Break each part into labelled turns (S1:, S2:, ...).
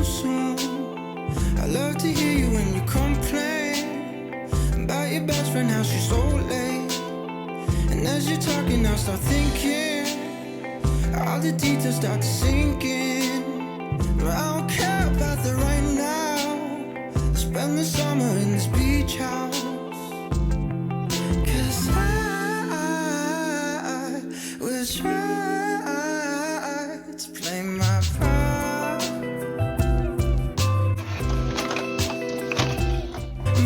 S1: too soon. I love to hear you when you complain about your best friend, how she's so late. And as you're talking, I'll start thinking, all the details start to sink in. But I don't care about the right now. Spend the summer in this beach house. 'Cause I will try to play my part.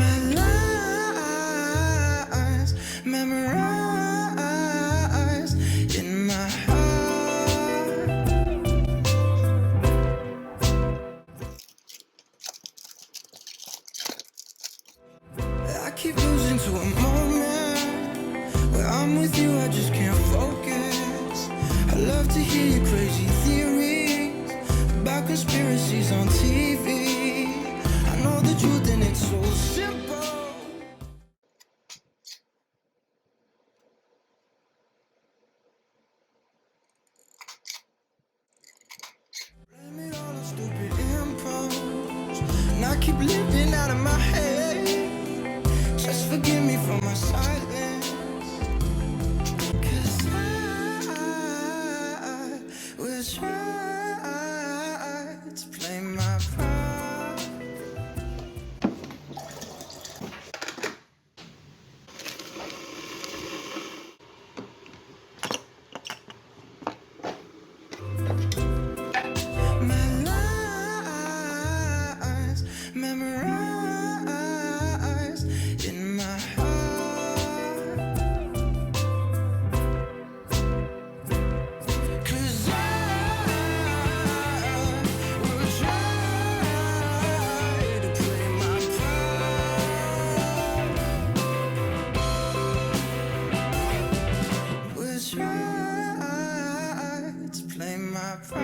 S1: My lies memorized in my heart. I keep losing to a moment where I'm with you, I just can't focus. I love to hear your crazy theories about conspiracies on TV. I know the truth and it's so simple. Blame it all on stupid impulse, and I keep living out of my head. Just forgive me for my silence. 'Cause I will try to play my part. My lies memorized in my heart. 'Cause I will try to play my part. Will try to play my part.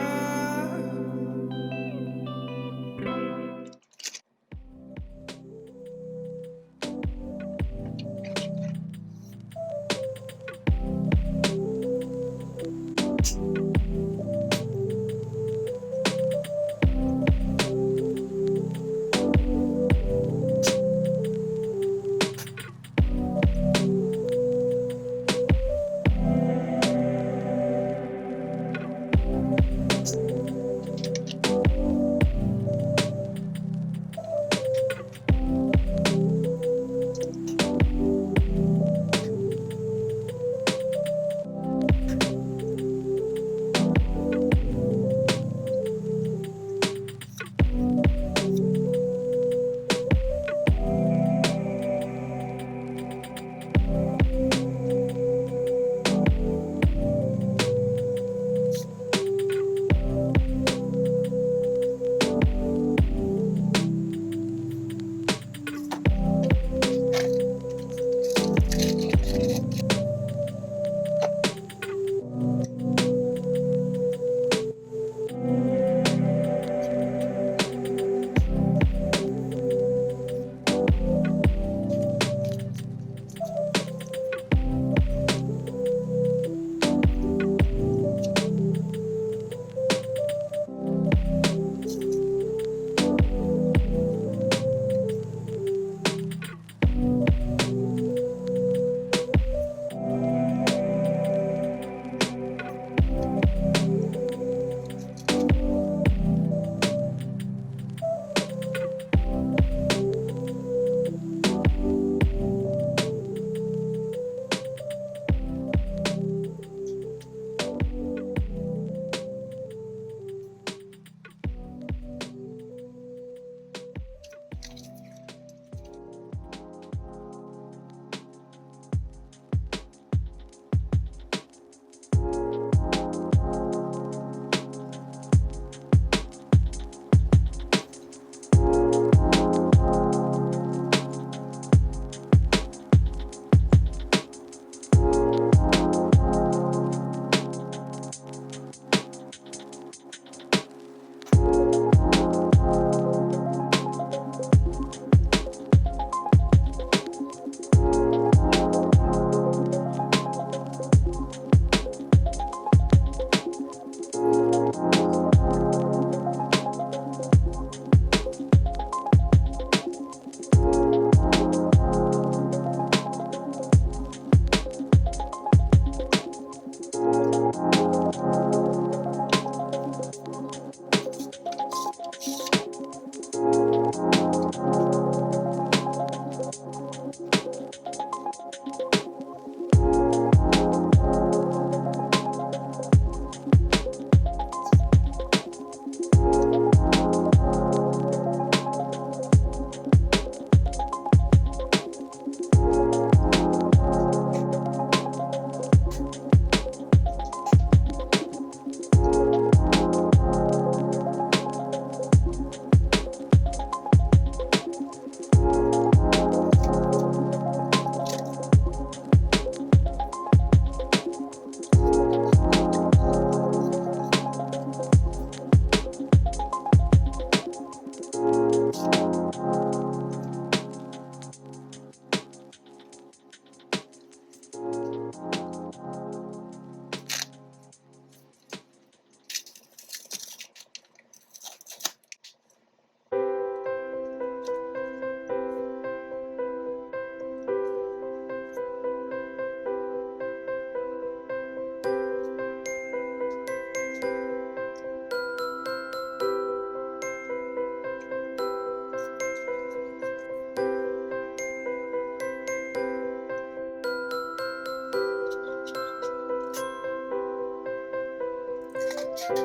S1: Back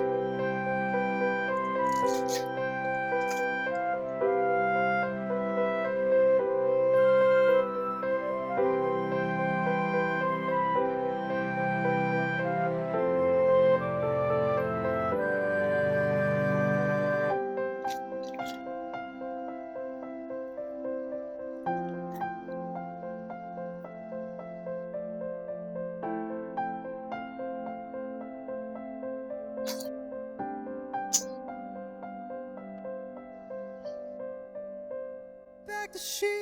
S1: to she